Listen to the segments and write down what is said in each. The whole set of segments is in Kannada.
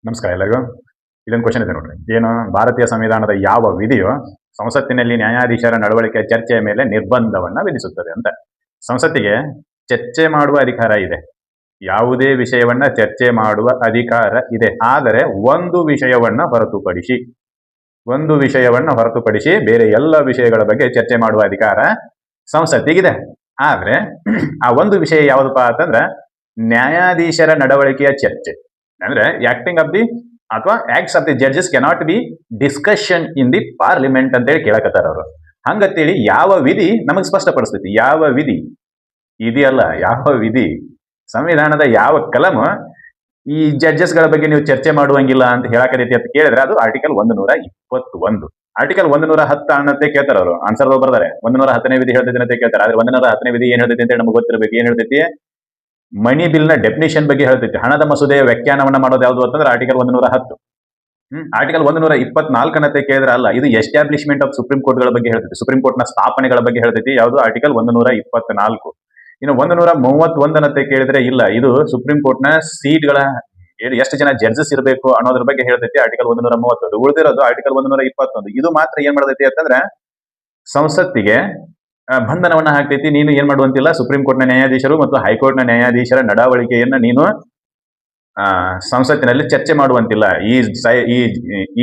ನಮಸ್ಕಾರ ಎಲ್ಲರಿಗೂ. ಇಲ್ಲೊಂದು ಕ್ವಶನ್ ಇದೆ ನೋಡ್ರಿ. ಏನು, ಭಾರತೀಯ ಸಂವಿಧಾನದ ಯಾವ ವಿಧಿಯು ಸಂಸತ್ತಿನಲ್ಲಿ ನ್ಯಾಯಾಧೀಶರ ನಡವಳಿಕೆ ಚರ್ಚೆಯ ಮೇಲೆ ನಿರ್ಬಂಧವನ್ನ ವಿಧಿಸುತ್ತದೆ ಅಂತ. ಸಂಸತ್ತಿಗೆ ಚರ್ಚೆ ಮಾಡುವ ಅಧಿಕಾರ ಇದೆ, ಯಾವುದೇ ವಿಷಯವನ್ನ ಚರ್ಚೆ ಮಾಡುವ ಅಧಿಕಾರ ಇದೆ. ಆದರೆ ಒಂದು ವಿಷಯವನ್ನ ಹೊರತುಪಡಿಸಿ ಬೇರೆ ಎಲ್ಲ ವಿಷಯಗಳ ಬಗ್ಗೆ ಚರ್ಚೆ ಮಾಡುವ ಅಧಿಕಾರ ಸಂಸತ್ತಿಗಿದೆ. ಆದ್ರೆ ಆ ಒಂದು ವಿಷಯ ಯಾವುದಪ್ಪ ಅಂತಂದ್ರ ನ್ಯಾಯಾಧೀಶರ ನಡವಳಿಕೆಯ ಚರ್ಚೆ. ಅಂದ್ರೆ ಆಕ್ಟಿಂಗ್ ಆಫ್ ದಿ ಅಥವಾ acts of the judges cannot be discussion in the parliament ಅಂತೇಳಿ ಕೇಳಕತ್ತಾರ ಅವರು. ಹಂಗಂತೇಳಿ ಯಾವ ವಿಧಿ ನಮಗ್ ಸ್ಪಷ್ಟಪಡಿಸ್ತೈತಿ? ಯಾವ ವಿಧಿ ಇದೆಯಲ್ಲ, ಯಾವ ವಿಧಿ, ಸಂವಿಧಾನದ ಯಾವ ಕಲಂ ಈ ಜಡ್ಜಸ್ ಗಳ ಬಗ್ಗೆ ನೀವು ಚರ್ಚೆ ಮಾಡುವಂಗಿಲ್ಲ ಅಂತ ಹೇಳಕತೈತಿ ಅಂತ ಕೇಳಿದ್ರೆ ಅದು ಆರ್ಟಿಕಲ್ 121. ಆರ್ಟಿಕಲ್ 110 ಅನ್ನತ್ತೆ ಕೇಳ್ತಾರ ಅವರು. ಆನ್ಸರ್ ಬರ್ತಾರೆ 110ನೇ ವಿಧಿ ಹೇಳ್ತೈತಿ ಅಂತ ಕೇಳ್ತಾರೆ. ಆದ್ರೆ 110ನೇ ವಿಧಿ ಏನ್ ಹೇಳ್ತೈತಿ ಅಂತ ನಮ್ಗೆ ಗೊತ್ತಿರಬೇಕು. ಏನ್ ಹೇಳ್ತೈತಿ? ಮನಿ ಬಿಲ್ ನ ಡೆಫಿನಿಷನ್ ಬಗ್ಗೆ ಹೇಳ್ತೈತಿ. ಹಣದ ಮಸೂದೆಯ ವ್ಯಾಖ್ಯಾನವನ್ನ ಮಾಡೋದು ಯಾವುದು ಅಂತಂದ್ರೆ ಆರ್ಟಿಕಲ್ 110. ಆರ್ಟಿಕಲ್ 124 ಕೇಳಿದ್ರೆ ಅಲ್ಲ, ಇದು ಎಸ್ಟಾಬ್ಲಿಷ್ಮೆಂಟ್ ಆಫ್ ಸುಪ್ರೀಂ ಕೋರ್ಟ್ ಗಳ ಬಗ್ಗೆ ಹೇಳ್ತೈತಿ. ಸುಪ್ರೀಂ ಕೋರ್ಟ್ ನ ಸ್ಥಾಪನೆಗಳ ಬಗ್ಗೆ ಹೇಳ್ತೈತಿ. ಯಾವುದು? ಆರ್ಟಿಕಲ್ 124. ಇನ್ನು 131 ಕೇಳಿದ್ರೆ ಇಲ್ಲ, ಇದು ಸುಪ್ರೀಂ ಕೋರ್ಟ್ ನ ಸೀಟ್ ಗಳ ಎಷ್ಟು ಜನ ಜಡ್ಜಸ್ ಇರಬೇಕು ಅನ್ನೋದ್ರ ಬಗ್ಗೆ ಹೇಳ್ತೈತಿ. ಆರ್ಟಿಕಲ್ 131. ಉಳಿದಿರೋದು ಆರ್ಟಿಕಲ್ 121. ಇದು ಮಾತ್ರ ಏನ್ ಮಾಡತೈತಿ ಅಂತಂದ್ರೆ ಸಂಸತ್ತಿಗೆ ಬಂಧನವನ್ನ ಹಾಕ್ತೈತಿ. ನೀನು ಏನ್ ಮಾಡುವಂತಿಲ್ಲ, ಸುಪ್ರೀಂ ಕೋರ್ಟ್ ನ ನ್ಯಾಯಾಧೀಶರು ಮತ್ತು ಹೈಕೋರ್ಟ್ ನ ನ್ಯಾಯಾಧೀಶರ ನಡವಳಿಕೆಯನ್ನ ನೀನು ಸಂಸತ್ತಿನಲ್ಲಿ ಚರ್ಚೆ ಮಾಡುವಂತಿಲ್ಲ.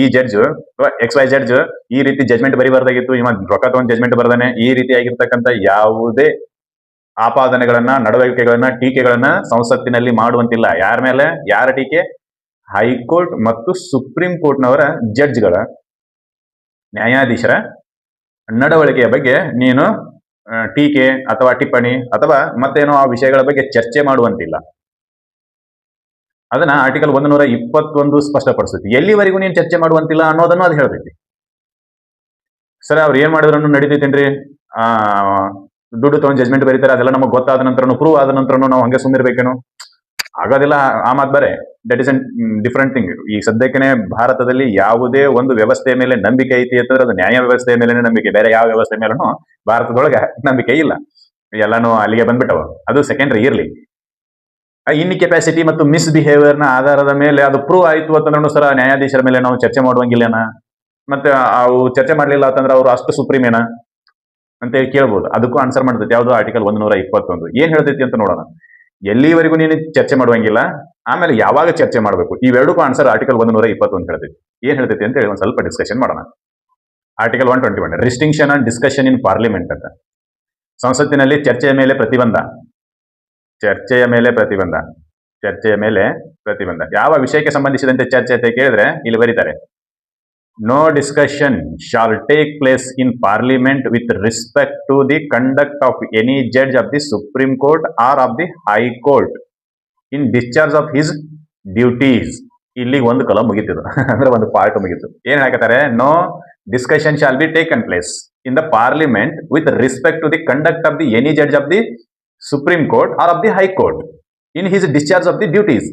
ಈ ಜಡ್ಜ್ XY ಜಡ್ಜ್ ಈ ರೀತಿ ಜಜ್ಮೆಂಟ್ ಬರಿಬಾರ್ದಾಗಿತ್ತು, ಇವ ರೊಕ್ಕ ತಗೊಂಡ್ ಜಜ್ಮೆಂಟ್ ಬರ್ದಾನೆ, ಈ ರೀತಿ ಆಗಿರ್ತಕ್ಕಂಥ ಯಾವುದೇ ಆಪಾದನೆಗಳನ್ನ, ನಡವಳಿಕೆಗಳನ್ನ, ಟೀಕೆಗಳನ್ನ ಸಂಸತ್ತಿನಲ್ಲಿ ಮಾಡುವಂತಿಲ್ಲ. ಯಾರ ಮೇಲೆ? ಯಾರ ಟೀಕೆ? ಹೈಕೋರ್ಟ್ ಮತ್ತು ಸುಪ್ರೀಂ ಕೋರ್ಟ್ನವರ ಜಡ್ಜ್ಗಳ, ನ್ಯಾಯಾಧೀಶರ ನಡವಳಿಕೆಯ ಬಗ್ಗೆ ನೀನು ಟೀಕೆ ಅಥವಾ ಟಿಪ್ಪಣಿ ಅಥವಾ ಮತ್ತೇನೋ ಆ ವಿಷಯಗಳ ಬಗ್ಗೆ ಚರ್ಚೆ ಮಾಡುವಂತಿಲ್ಲ. ಅದನ್ನ ಆರ್ಟಿಕಲ್ 121 ಸ್ಪಷ್ಟಪಡಿಸುತ್ತೆ. ಎಲ್ಲಿವರೆಗೂ ನೀನು ಚರ್ಚೆ ಮಾಡುವಂತಿಲ್ಲ ಅನ್ನೋದನ್ನು ಅದು ಹೇಳ್ತೈತಿ. ಸರ್, ಅವ್ರು ಏನ್ ಮಾಡಿದ್ರು ನಡೀತೈತೇನ್ರಿ? ದುಡ್ಡು ತಗೊಂಡ್ ಜಜ್ಮೆಂಟ್ ಬರೀತಾರೆ, ಅದೆಲ್ಲ ನಮಗೆ ಗೊತ್ತಾದ ನಂತರ, ಪ್ರೂವ್ ಆದ ನಂತರ ನಾವು ಹಂಗೆ ಸುಮ್ಮನಿರ್ಬೇಕೇನು? ಆಗೋದಿಲ್ಲ. ಆ ಮಾತು ಬರೇ, that is an different thing. ಈ ಸದ್ಯಕ್ಕೆ ಭಾರತದಲ್ಲಿ ಯಾವುದೇ ಒಂದು ವ್ಯವಸ್ಥೆಯ ಮೇಲೆ ನಂಬಿಕೆ ಐತಿ ಅಂತಂದ್ರೆ ಅದು ನ್ಯಾಯ ವ್ಯವಸ್ಥೆಯ ಮೇಲೆ ನಂಬಿಕೆ. ಬೇರೆ ಯಾವ ವ್ಯವಸ್ಥೆ ಮೇಲೂ ಭಾರತದೊಳಗೆ ನಂಬಿಕೆ ಇಲ್ಲ. ಎಲ್ಲಾನು ಅಲ್ಲಿಗೆ ಬಂದ್ಬಿಟ್ಟವ. ಅದು ಸೆಕೆಂಡ್ರಿ ಇರ್ಲಿ. ಇನ್ಕೆಪಾಸಿಟಿ ಮತ್ತು ಮಿಸ್ಬಿಹೇವಿಯರ್ ನ ಆಧಾರದ ಮೇಲೆ ಅದು ಪ್ರೂವ್ ಆಯ್ತು ಅಂತಂದ್ರೆ ಸರ ನ್ಯಾಯಾಧೀಶರ ಮೇಲೆ ನಾವು ಚರ್ಚೆ ಮಾಡುವಂಗಿಲ್ಲೇನ? ಮತ್ತೆ ಅವು ಚರ್ಚೆ ಮಾಡ್ಲಿಲ್ಲ ಅಂತಂದ್ರೆ ಅವರು ಅಷ್ಟು ಸುಪ್ರೀಂ ಏನ ಅಂತ ಹೇಳಿ ಕೇಳ್ಬೋದು. ಅದಕ್ಕೂ ಆನ್ಸರ್ ಮಾಡ್ತೈತಿ. ಯಾವುದು? ಆರ್ಟಿಕಲ್ 121 ಏನ್ ಹೇಳ್ತೈತಿ ಅಂತ ನೋಡೋಣ. ಎಲ್ಲಿವರೆಗೂ ನೀನು ಚರ್ಚೆ ಮಾಡುವಂಗಿಲ್ಲ, ಆಮೇಲೆ ಯಾವಾಗ ಚರ್ಚೆ ಮಾಡಬೇಕು, ಇವೆರಡಕ್ಕೂ ಆನ್ಸರ್ ಆರ್ಟಿಕಲ್ 121 ಹೇಳ್ತೈತಿ. ಏನ್ ಹೇಳ್ತೈತಿ ಅಂತ ಹೇಳಿ ಒಂದ್ ಸ್ವಲ್ಪ ಡಿಸ್ಕಷನ್ ಮಾಡೋಣ. Article 121 restriction on discussion in parliament ಅಂತ. ಸಂಸತ್ತಿನಲ್ಲಿ ಚರ್ಚೆಯ ಮೇಲೆ ಪ್ರತಿಬಂಧ. ಯಾವ ವಿಷಯಕ್ಕೆ ಸಂಬಂಧಿಸಿದಂತೆ ಚರ್ಚೆ ಅಂತ ಕೇಳಿದ್ರೆ ಇಲ್ಲಿ ಬರೀತಾರೆ, no discussion shall take place in parliament with respect to the conduct of any judge of the supreme court or of the high court in discharge of his duties. ಇಲ್ಲಿ ಒಂದು ಕಲಂ ಮುಗಿತಿದ್ದು ಅಂದ್ರೆ ಒಂದು ಪಾರ್ಟ್ ಮುಗಿತು. ಏನ್ ಹಾಕತಾರೆ? No discussion shall be taken place in the parliament with respect to the conduct of the any judge of the supreme court or of the high court in his discharge of the duties.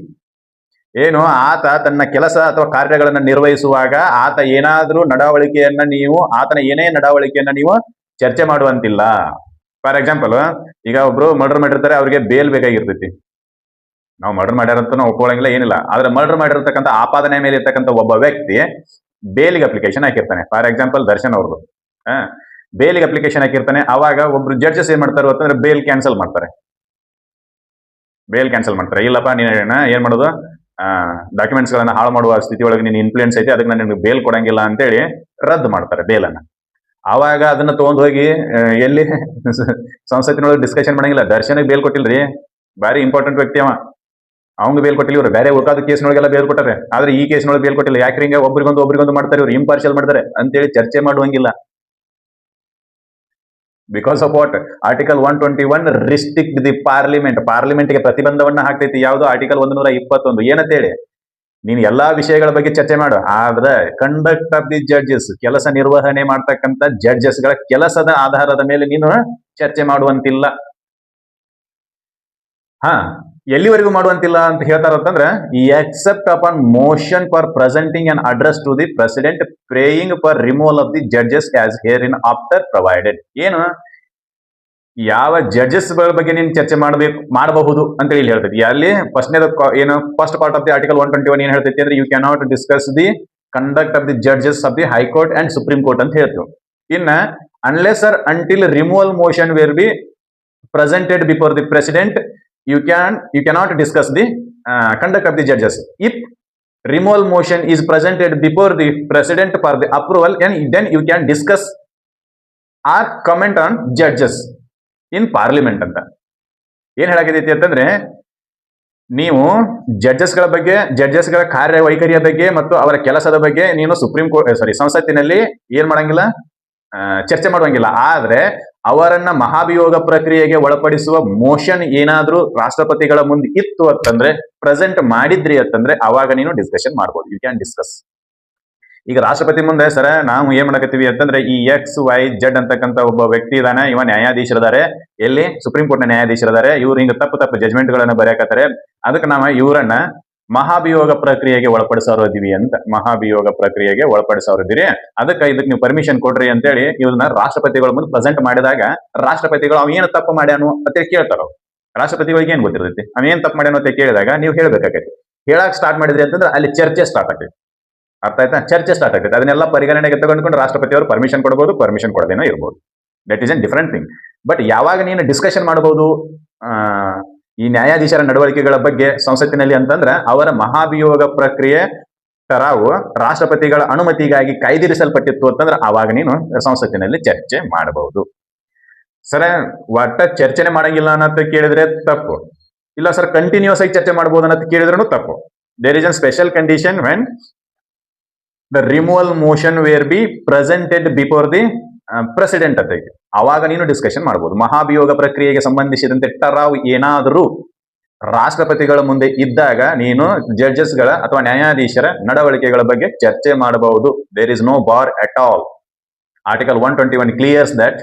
ಏನು, ಆತ ತನ್ನ ಕೆಲಸ ಅಥವಾ ಕಾರ್ಯಗಳನ್ನು ನಿರ್ವಹಿಸುವಾಗ ಆತನ ಏನೇ ನಡವಳಿಕೆಯನ್ನ ನೀವು ಚರ್ಚೆ ಮಾಡುವಂತಿಲ್ಲ. ಫಾರ್ ಎಕ್ಸಾಂಪಲ್, ಈಗ ಒಬ್ರು ಮರ್ಡರ್ ಮಾಡಿರ್ತಾರೆ, ಅವ್ರಿಗೆ ಬೇಲ್ ಬೇಕಾಗಿರ್ತೈತಿ. ನಾವು ಮರ್ಡರ್ ಮಾಡ್ಯಾರಂತ ನಾವು ಒಪ್ಕೊಳ್ಳಂಗಿಲ್ಲ, ಏನಿಲ್ಲ. ಆದ್ರೆ ಮರ್ಡರ್ ಮಾಡಿರ್ತಕ್ಕಂಥ ಆಪಾದನೆ ಮೇಲೆ ಇರ್ತಕ್ಕಂಥ ಒಬ್ಬ ವ್ಯಕ್ತಿ ಬೇಲಿಗೆ ಅಪ್ಲಿಕೇಶನ್ ಹಾಕಿರ್ತಾನೆ. ಫಾರ್ ಎಕ್ಸಾಂಪಲ್ ದರ್ಶನ್ ಅವ್ರದ್ದು ಬೇಲಿಗೆ ಅಪ್ಲಿಕೇಶನ್ ಹಾಕಿರ್ತಾನೆ. ಅವಾಗ ಒಬ್ರು ಜಡ್ಜಸ್ ಏನ್ ಮಾಡ್ತಾರೆ ಅಂತಂದ್ರೆ ಬೇಲ್ ಕ್ಯಾನ್ಸಲ್ ಮಾಡ್ತಾರೆ. ಇಲ್ಲಪ್ಪ, ನೀನ್ ಏನ್ ಮಾಡೋದು, ಡಾಕ್ಯುಮೆಂಟ್ಸ್ ಗಳನ್ನ ಹಾಳು ಮಾಡುವ ಸ್ಥಿತಿ ಒಳಗೆ ನೀನು ಇನ್ಫ್ಲೂಯೆನ್ಸ್ ಐತಿ, ಅದಕ್ಕೆ ನಾನು ನಿಮ್ಗೆ ಬೇಲ್ ಕೊಡಂಗಿಲ್ಲ ಅಂತೇಳಿ ರದ್ದು ಮಾಡ್ತಾರೆ ಬೇಲನ್ನ. ಆವಾಗ ಅದನ್ನ ತಗೊಂಡ್ ಹೋಗಿ ಎಲ್ಲಿ ಸಂಸತ್ತಿನೊಳಗೆ ಡಿಸ್ಕಷನ್ ಮಾಡಂಗಿಲ್ಲ. ದರ್ಶನಿಗೆ ಬೇಲ್ ಕೊಟ್ಟಿಲ್ರಿ, ಬಾರಿ ಇಂಪಾರ್ಟೆಂಟ್ ವ್ಯಕ್ತಿ ಅವ, ಅವಂಗ ಬೇಲ್ ಕೊಟ್ಟಿಲ್ಲ. ಇವ್ರು ಬೇರೆ ಉಳ್ಕಾದ ಕೇಸ್ನೊಳಗೆಲ್ಲ ಬೇಲ್ ಕೊಟ್ಟಾರೆ, ಆದ್ರೆ ಈ ಕೇಸ್ನೊಳಗೆ ಬೇಲ್ ಕೊಟ್ಟಿಲ್ಲ. ಯಾಕ್ರಿ ಹಿಂಗೆ ಒಬ್ರಿಗೊಂದು ಮಾಡ್ತಾರೆ, ಇವ್ರು ಇಂಪಾರ್ಷಿಯಲ್ ಮಾಡ್ತಾರೆ ಅಂತೇಳಿ ಚರ್ಚೆ ಮಾಡುವಂಗಿಲ್ಲ. Because of what? Article 121 restrict the parliament ಗೆ ಪ್ರತಿಬಂಧವನ್ನ ಹಾಕ್ತೈತಿ. ಯಾವುದು? ಆರ್ಟಿಕಲ್ 121 ಏನಂತೇಳಿ, ನೀನು ಎಲ್ಲಾ ವಿಷಯಗಳ ಬಗ್ಗೆ ಚರ್ಚೆ ಮಾಡು, ಆದ್ರೆ ಕಂಡಕ್ಟ್ ಆಫ್ ದಿ ಜಡ್ಜಸ್, ಕೆಲಸ ನಿರ್ವಹಣೆ ಮಾಡ್ತಕ್ಕಂಥ ಜಡ್ಜಸ್ ಗಳ ಕೆಲಸದ ಆಧಾರದ ಮೇಲೆ ನೀನು ಚರ್ಚೆ ಮಾಡುವಂತಿಲ್ಲ. ಎಲ್ಲಿವರೆಗೂ ಮಾಡುವಂತಿಲ್ಲ ಅಂತ ಹೇಳ್ತಾರಂತಂದ್ರೆ, except upon motion for presenting an address to the president praying for removal of the judges as hereinafter provided. ಏನು, ಯಾವ ಜಡ್ಜಸ್ ಬಗ್ಗೆ ನೀನು ಚರ್ಚೆ ಮಾಡಬಹುದು ಅಂತ ಹೇಳಿ ಹೇಳ್ತೈತಿ. ಅಲ್ಲಿ ಏನು first part of the article 121 ಏನ್ ಹೇಳ್ತೈತಿ ಅಂದ್ರೆ you can not discuss the conduct of the judges of the high court and supreme court ಅಂತ ಹೇಳ್ತು. ಇನ್ನ unless or until removal motion were be presented before the president you cannot discuss the conduct of the judges. If removal motion is presented before the president for the approval and then you can discuss or comment on judges in parliament ಅಂತ ಏನ್ ಹೇಳಾಕೈತಿ ಅಂತಂದ್ರೆ ನೀವು ಜಡ್ಜಸ್ಗಳ ಬಗ್ಗೆ, ಜಡ್ಜಸ್ಗಳ ಕಾರ್ಯವೈಖರಿಯ ಬಗ್ಗೆ ಮತ್ತು ಅವರ ಕೆಲಸದ ಬಗ್ಗೆ ನೀನು ಸಂಸತ್ತಿನಲ್ಲಿ ಏನ್ ಮಾಡಂಗಿಲ್ಲ, ಚರ್ಚೆ ಮಾಡುವಂಗಿಲ್ಲ. ಆದ್ರೆ ಅವರನ್ನ ಮಹಾಭಿಯೋಗ ಪ್ರಕ್ರಿಯೆಗೆ ಒಳಪಡಿಸುವ ಮೋಷನ್ ಏನಾದ್ರೂ ರಾಷ್ಟ್ರಪತಿಗಳ ಮುಂದೆ ಇತ್ತು ಅಂತಂದ್ರೆ, ಪ್ರೆಸೆಂಟ್ ಮಾಡಿದ್ರಿ ಅಂತಂದ್ರೆ ಅವಾಗ ನೀನು ಡಿಸ್ಕಷನ್ ಮಾಡ್ಬೋದು. You can discuss. ಈಗ ರಾಷ್ಟ್ರಪತಿ ಮುಂದೆ ಸರ ನಾವು ಏನ್ ಮಾಡಕತ್ತೀವಿ ಅಂತಂದ್ರೆ ಈ XYZ ಅಂತಕ್ಕಂಥ ಒಬ್ಬ ವ್ಯಕ್ತಿ ಇದಾನೆ, ಇವ ನ್ಯಾಯಾಧೀಶರಿದ್ದಾರೆ, ಎಲ್ಲಿ ಸುಪ್ರೀಂ ಕೋರ್ಟ್ ನ ನ್ಯಾಯಾಧೀಶರಿದ್ದಾರೆ, ಇವ್ರು ಹಿಂಗ ತಪ್ಪು ಜಜ್ಮೆಂಟ್ ಗಳನ್ನ ಬರೆಯಕತ್ತಾರೆ, ಅದಕ್ಕೆ ನಾವು ಇವರನ್ನ ಮಹಾಭಿಯೋಗ ಪ್ರಕ್ರಿಯೆಗೆ ಒಳಪಡಿಸೋರಿದ್ದೀವಿ ಅಂತ, ಮಹಾಭಿಯೋಗ ಪ್ರಕ್ರಿಯೆಗೆ ಒಳಪಡಿಸೋರಿದ್ದೀರಿ, ಇದಕ್ಕೆ ನೀವು ಪರ್ಮಿಷನ್ ಕೊಡ್ರಿ ಅಂತೇಳಿ ಇವ್ರನ್ನ ರಾಷ್ಟ್ರಪತಿಗಳ ಮುಂದೆ ಪ್ರೆಸೆಂಟ್ ಮಾಡಿದಾಗ ರಾಷ್ಟ್ರಪತಿಗಳು ಅವ್ ಏನು ತಪ್ಪು ಮಾಡ್ಯಾನು ಅಂತ ಕೇಳ್ತಾರ. ರಾಷ್ಟ್ರಪತಿಗಳಿಗೆ ಏನ್ ಗೊತ್ತಿರ್ತೈತಿ ಅವೇನ್ ತಪ್ಪು ಮಾಡ್ಯಾನು ಅಂತ ಕೇಳಿದಾಗ ನೀವು ಹೇಳ್ಬೇಕಾಗೈತಿ. ಹೇಳಕ್ ಸ್ಟಾರ್ಟ್ ಮಾಡಿದ್ರಿ ಅಂತಂದ್ರೆ ಅಲ್ಲಿ ಚರ್ಚೆ ಸ್ಟಾರ್ಟ್ ಆಗ್ತೈತಿ. ಅರ್ಥ ಆಯ್ತಾ? ಚರ್ಚೆ ಸ್ಟಾರ್ಟ್ ಆಗ್ತೈತಿ. ಅದನ್ನೆಲ್ಲ ಪರಿಗಣನೆಗೆ ತಗೊಂಡ್ಕೊಂಡು ರಾಷ್ಟ್ರಪತಿ ಅವರು ಪರ್ಮಿಷನ್ ಕೊಡಬಹುದು, ಪರ್ಮಿಷನ್ ಕೊಡದೇನೋ ಇರ್ಬೋದು. That is N different thing. But ಯಾವಾಗ ನೀನು ಡಿಸ್ಕಷನ್ ಮಾಡಬಹುದು ಈ ನ್ಯಾಯಾಧೀಶರ ನಡವಳಿಕೆಗಳ ಬಗ್ಗೆ ಸಂಸತ್ತಿನಲ್ಲಿ ಅಂತಂದ್ರೆ ಅವರ ಮಹಾಭಿಯೋಗ ಪ್ರಕ್ರಿಯೆ ತರಾವು ರಾಷ್ಟ್ರಪತಿಗಳ ಅನುಮತಿಗಾಗಿ ಕಾಯ್ದಿರಿಸಲ್ಪಟ್ಟಿತ್ತು ಅಂತಂದ್ರೆ ಅವಾಗ ನೀನು ಸಂಸತ್ತಿನಲ್ಲಿ ಚರ್ಚೆ ಮಾಡಬಹುದು. ಸರ ಒಟ್ಟ ಚರ್ಚೆನೆ ಮಾಡಂಗಿಲ್ಲ ಅನ್ನೋದು ಕೇಳಿದ್ರೆ ತಪ್ಪು. ಇಲ್ಲ ಸರ್ ಕಂಟಿನ್ಯೂಸ್ ಆಗಿ ಚರ್ಚೆ ಮಾಡಬಹುದು ಅನ್ನೋದು ಕೇಳಿದ್ರು ತಪ್ಪು. There is an special condition when the removal motion were be presented before the president ಅಂತ ಅವಾಗ ನೀನು ಡಿಸ್ಕಷನ್ ಮಾಡಬಹುದು. ಮಹಾಭಿಯೋಗ ಪ್ರಕ್ರಿಯೆಗೆ ಸಂಬಂಧಿಸಿದಂತೆ ಟರಾವ್ ಏನಾದರೂ ರಾಷ್ಟ್ರಪತಿಗಳ ಮುಂದೆ ಇದ್ದಾಗ ನೀನು ಜಡ್ಜಸ್ಗಳ ಅಥವಾ ನ್ಯಾಯಾಧೀಶರ ನಡವಳಿಕೆಗಳ ಬಗ್ಗೆ ಚರ್ಚೆ ಮಾಡಬಹುದು. There is no bar at all. Article 121 clears that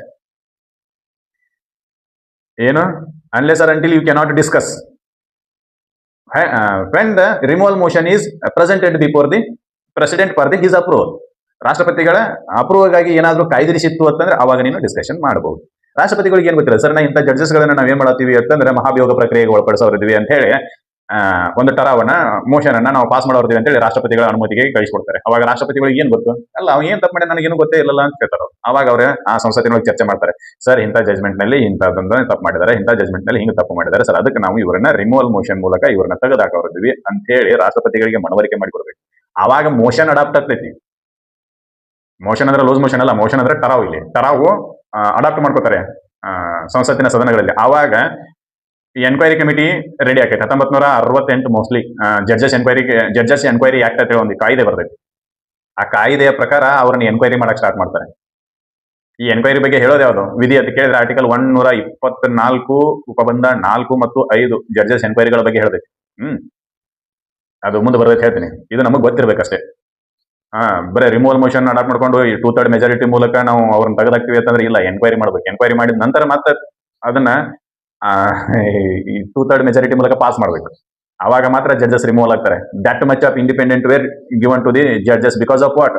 ಏನು unless or until you cannot discuss when the removal motion is presented before the president for the his approval. ರಾಷ್ಟ್ರಪತಿಗಳ ಅಪ್ರೂವಲ್ ಗಾಗಿ ಏನಾದ್ರೂ ಕಾಯ್ದಿರಿಸಿತ್ತು ಅಂತಂದ್ರೆ ಅವಾಗ ನೀನು ಡಿಸ್ಕಷನ್ ಮಾಡಬಹುದು. ರಾಷ್ಟ್ರಪತಿಗಳಿಗೆ ಏನ್ ಗೊತ್ತಿಲ್ಲ, ಸರ್ ನಾ ಇಂಥ ಜಡ್ಜಸ್ ಗಳನ್ನ ನಾವೇನ್ ಮಾಡತ್ತೀವಿ ಅಂತಂದ್ರೆ ಮಹಾಭಿಯೋಗ ಪ್ರಕ್ರಿಯೆಗೆ ಒಳಪಡಿಸೋರಿದ್ವಿ ಅಂತ ಹೇಳಿ ಒಂದು ಟರಾವನ್ನ ಮೋಷನ್ ಅನ್ನ ನಾವು ಪಾಸ್ ಮಾಡೋರ್ತೀವಿ ಅಂತ ಹೇಳಿ ರಾಷ್ಟ್ರಪತಿಗಳ ಅನುಮತಿಗೆ ಕಳಿಸ್ಕೊಡ್ತಾರೆ. ಅವಾಗ ರಾಷ್ಟ್ರಪತಿಗಳಿಗೆ ಏನ್ ಗೊತ್ತು, ಅಲ್ಲ ಅವ್ ಏನ್ ತಪ್ಪು ಮಾಡಿ ನನಗೇನು ಗೊತ್ತೇ ಇಲ್ಲ ಅಂತ ಕೇಳ್ತಾರೆ. ಅವಾಗ ಅವ್ರೆ ಆ ಸಂಸತ್ತಿನೊಳಗೆ ಚರ್ಚೆ ಮಾಡ್ತಾರೆ, ಸರ್ ಇಂಥ ಜಜ್ಮೆಂಟ್ ನಲ್ಲಿ ಇಂಥದ್ದೊಂದು ತಪ್ಪು ಮಾಡಿದ್ದಾರೆ, ಇಂಥ ಜಜ್ಮೆಂಟ್ ನಲ್ಲಿ ಹಿಂಗೆ ತಪ್ಪು ಮಾಡಿದ್ದಾರೆ ಸರ್, ಅದಕ್ಕೆ ನಾವು ಇವರನ್ನ ರಿಮೂವಲ್ ಮೋಷನ್ ಮೂಲಕ ಇವ್ರನ್ನ ತೆಗೆದಾಕೋರಿದ್ವಿ ಅಂತ ಹೇಳಿ ರಾಷ್ಟ್ರಪತಿಗಳಿಗೆ ಮನವರಿಕೆ ಮಾಡಿಕೊಡ್ಬೇಕು. ಆವಾಗ ಮೋಷನ್ ಅಡಾಪ್ಟ್ ಆಗ್ತೈತಿ. ಮೋಷನ್ ಅಂದ್ರೆ ಲೂಸ್ ಮೋಷನ್ ಅಲ್ಲ, ಮೋಷನ್ ಅಂದ್ರೆ ಟರಾವ್. ಇಲ್ಲಿ ಟರಾವು ಅಡಾಪ್ಟ್ ಮಾಡ್ಕೋತಾರೆ ಸಂಸತ್ತಿನ ಸದನಗಳಲ್ಲಿ. ಆವಾಗ ಎನ್ಕ್ವೈರಿ ಕಮಿಟಿ ರೆಡಿ ಆಕೈತೆ. 1968 ಮೋಸ್ಟ್ಲಿ ಜಡ್ಜಸ್ ಎನ್ಕ್ವೈರಿ ಆಕ್ಟ್ ಅಂತ ಒಂದು ಕಾಯ್ದೆ ಬರ್ತೈತಿ. ಆ ಕಾಯ್ದೆಯ ಪ್ರಕಾರ ಅವ್ರನ್ನ ಎನ್ಕ್ವೈರಿ ಮಾಡಕ್ ಸ್ಟಾರ್ಟ್ ಮಾಡ್ತಾರೆ. ಈ ಎನ್ಕ್ವೈರಿ ಬಗ್ಗೆ ಹೇಳೋದು ಯಾವುದು ವಿಧಿ ಅಂತ ಕೇಳಿದ್ರೆ ಆರ್ಟಿಕಲ್ 124 ಉಪಬಂಧ 4 ಮತ್ತು 5 ಜಡ್ಜಸ್ ಎನ್ಕ್ವೈರಿಗಳ ಬಗ್ಗೆ ಹೇಳ್ತೈತಿ. ಅದು ಮುಂದೆ ಬರೋದಕ್ಕೆ ಹೇಳ್ತೀನಿ. ಇದು ನಮಗೆ ಗೊತ್ತಿರ್ಬೇಕಷ್ಟೇ. ಬರೀ ರಿಮೂವಲ್ ಮೋಷನ್ ಅಡಾಪ್ಟ್ ಮಾಡ್ಕೊಂಡು 2/3 ಮೆಜಾರಿಟಿ ಮೂಲಕ ನಾವು ಅವ್ರನ್ನ ತೆಗೆದಾಕ್ತಿವಿ ಅಂತಂದ್ರೆ ಇಲ್ಲ, ಎನ್ಕ್ವೈರಿ ಮಾಡ್ಬೇಕು. ಎನ್ಕ್ವೈರಿ ಮಾಡಿದ ನಂತರ ಮತ್ತೆ ಅದನ್ನ 2/3 ಮೆಜಾರಿಟಿ ಮೂಲಕ ಪಾಸ್ ಮಾಡ್ಬೇಕು. ಅವಾಗ ಮಾತ್ರ ಜಡ್ಜಸ್ ರಿಮೂವಲ್ ಆಗ್ತಾರೆ. That much of independent were given to the judges because of what.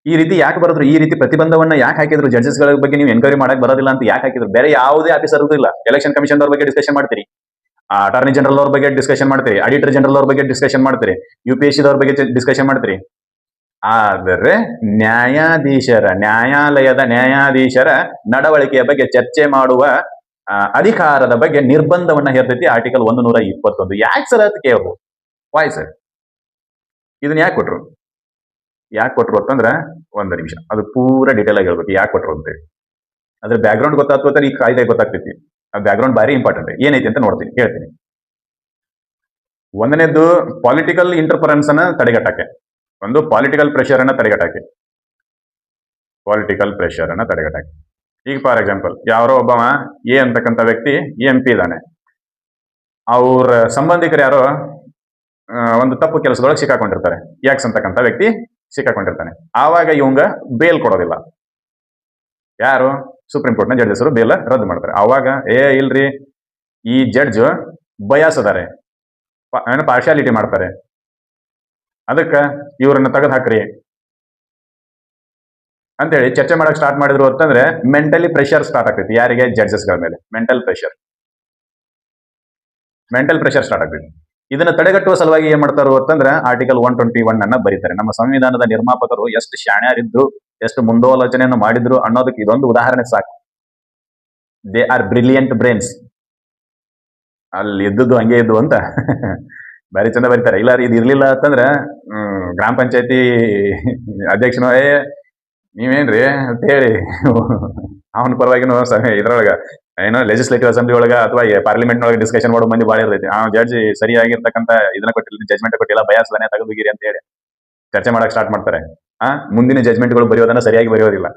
ಈ ರೀತಿ ಯಾಕೆ ಬರೋದ್ರು, ಈ ರೀತಿ ಪ್ರತಿಬಂಧವನ್ನ ಯಾಕೆ ಹಾಕಿದ್ರು, ಜಡ್ಜಸ್ ಗಳ ಬಗ್ಗೆ ನೀವು ಎನ್ಕ್ವೈರಿ ಮಾಡಕ್ ಬರೋದಿಲ್ಲ ಅಂತ ಯಾಕೆ ಹಾಕಿದ್ರು? ಬೇರೆ ಯಾವುದೇ ಆಫೀಸರ್ ಇಲ್ಲ. ಎಲೆಕ್ಷನ್ ಕಮಿಷನ್ ಅವ್ರ ಬಗ್ಗೆ ಡಿಸ್ಕಷನ್ ಮಾಡ್ತೀರಿ, ಅಟಾರ್ನಿ ಜನರಲ್ ಅವ್ರ ಬಗ್ಗೆ ಡಿಸ್ಕಷನ್ ಮಾಡ್ತೀರಿ, ಆಡಿಟರ್ ಜನರಲ್ ಅವ್ರ ಬಗ್ಗೆ ಡಿಸ್ಕಷನ್ ಮಾಡ್ತೀರಿ, UPSC ದವ್ರ ಬಗ್ಗೆ ಡಿಸ್ಕಷನ್ ಮಾಡ್ತೀರಿ. ಆದರೆ ನ್ಯಾಯಾಲಯದ ನ್ಯಾಯಾಧೀಶರ ನಡವಳಿಕೆಯ ಬಗ್ಗೆ ಚರ್ಚೆ ಮಾಡುವ ಅಧಿಕಾರದ ಬಗ್ಗೆ ನಿರ್ಬಂಧವನ್ನ ಹೇರ್ತೈತಿ ಆರ್ಟಿಕಲ್ 121. ಯಾಕೆ ಸರ್ ಅಂತ ಕೇಳ್ಬೋದು. ವಾಯ್ ಸರ್ ಇದನ್ನ ಯಾಕೆ ಕೊಟ್ರು ಅಂತಂದ್ರೆ ಒಂದು ನಿಮಿಷ ಅದು ಪೂರ ಡೀಟೇಲ್ ಆಗಿ ಹೇಳ್ಬೇಕು ಯಾಕೆ ಕೊಟ್ರು ಅಂತೇಳಿ. ಅದ್ರ ಬ್ಯಾಕ್ ಗ್ರೌಂಡ್ ಗೊತ್ತಾಗ್ತದೆ, ಈ ಕಾಯ್ದೆ ಗೊತ್ತಾಗ್ತೈತಿ. ಆ ಬ್ಯಾಕ್ ಗ್ರೌಂಡ್ ಭಾರಿ ಇಂಪಾರ್ಟೆಂಟ್. ಏನೈತಿ ಅಂತ ನೋಡ್ತೀನಿ, ಹೇಳ್ತೀನಿ. ಒಂದನೇದು ಪೊಲಿಟಿಕಲ್ ಇಂಟರ್ಫರೆನ್ಸ್ ಅನ್ನ ತಡೆಗಟ್ಟಕ್ಕೆ, ಒಂದು ಪೊಲಿಟಿಕಲ್ ಪ್ರೆಷರ್ ಅನ್ನ ತಡೆಗಟ್ಟಕ್ಕೆ. ಈಗ ಫಾರ್ ಎಕ್ಸಾಂಪಲ್ ಯಾರೋ ಒಬ್ಬವ ಅಂತಕ್ಕಂಥ ವ್ಯಕ್ತಿ MP ಇದ್ದಾನೆ. ಅವ್ರ ಸಂಬಂಧಿಕರು ಯಾರೋ ಒಂದು ತಪ್ಪು ಕೆಲಸದೊಳಗೆ ಸಿಕ್ಕಾಕೊಂಡಿರ್ತಾರೆ. ಅಂತಕ್ಕಂಥ ವ್ಯಕ್ತಿ ಸಿಕ್ಕಾಕೊಂಡಿರ್ತಾನೆ. ಆವಾಗ ಇವಂಗ ಬೇಲ್ ಕೊಡೋದಿಲ್ಲ. ಯಾರು? ಸುಪ್ರೀಂ ಕೋರ್ಟ್ ನ ಜಡ್ಜಸ್ ಬೇಲ್ ರದ್ದು ಮಾಡ್ತಾರೆ. ಅವಾಗ ಇಲ್ರಿ ಈ ಜಡ್ಜ್ ಬಯಾಸ್ ಅದಾರೆ, ಪಾರ್ಶಾಲಿಟಿ ಮಾಡ್ತಾರೆ, ಅದಕ್ಕೆ ಇವ್ರನ್ನ ತೆಗೆದು ಹಾಕ್ರಿ ಅಂತೇಳಿ ಚರ್ಚೆ ಮಾಡಕ್ ಸ್ಟಾರ್ಟ್ ಮಾಡಿದ್ರು ಅಂತಂದ್ರೆ ಮೆಂಟಲಿ ಪ್ರೆಷರ್ ಸ್ಟಾರ್ಟ್ ಆಗ್ತೈತಿ. ಯಾರಿಗೆ? ಜಡ್ಜಸ್ಗಳ ಮೇಲೆ ಮೆಂಟಲ್ ಪ್ರೆಷರ್ ಸ್ಟಾರ್ಟ್ ಆಗ್ತೈತಿ. ಇದನ್ನ ತಡೆಗಟ್ಟುವ ಸಲುವಾಗಿ ಏನ್ ಮಾಡ್ತಾರೋ ಅಂತಂದ್ರೆ ಆರ್ಟಿಕಲ್ 121 ಅನ್ನ ಬರೀತಾರೆ. ನಮ್ಮ ಸಂವಿಧಾನದ ನಿರ್ಮಾಪಕರು ಎಷ್ಟು ಶಾಣ್ಯರಿದ್ರು, ಎಷ್ಟು ಮುಂದಾಲೋಚನೆಯನ್ನು ಮಾಡಿದ್ರು ಅನ್ನೋದಕ್ಕೆ ಇದೊಂದು ಉದಾಹರಣೆ ಸಾಕು. They are brilliant brains. ಅಲ್ಲಿ ಇದ್ದದ್ದು ಹಂಗೆ ಇದ್ದು ಅಂತ ಬಾರಿ ಚಂದ ಬರೀತಾರೆ. ಇಲ್ಲ ಇದು ಇರ್ಲಿಲ್ಲ ಅಂತಂದ್ರ ಗ್ರಾಮ ಪಂಚಾಯತಿ ಅಧ್ಯಕ್ಷನ ನೀವೇನ್ರಿ ಅಂತ ಹೇಳಿ ಅವನ ಪರವಾಗಿನೂ ಇದ್ರೊಳಗ ಏನೋ ಲೆಜಿಸ್ಲೇಟಿವ್ ಅಸೆಂಬ್ಲಿ ಒಳಗ ಅಥವಾ ಪಾರ್ಲಿಮೆಂಟ್ ಒಳಗೆ ಡಿಸ್ಕಷನ್ ಮಾಡೋ ಮಂದಿ ಬಾಳ ಇರ್ತೈತಿ. ಆ ಜಡ್ಜ್ ಸರಿಯಾಗಿರ್ತಕ್ಕಂಥ ಇದನ್ನ ಕೊಟ್ಟಿಲ್ಲ, ಜಜ್ಮೆಂಟ್ ಕೊಟ್ಟಿಲ್ಲ, ಬಯಾಸ್ಲನೆ ತೆಗೆದುಗಿರಿ ಅಂತ ಹೇಳಿ ಚರ್ಚೆ ಮಾಡಕ್ ಸ್ಟಾರ್ಟ್ ಮಾಡ್ತಾರೆ. ಮುಂದಿನ ಜಜ್ಮೆಂಟ್ಗಳು ಬರೆಯೋದನ್ನ ಸರಿಯಾಗಿ ಬರೆಯೋದಿಲ್ಲ.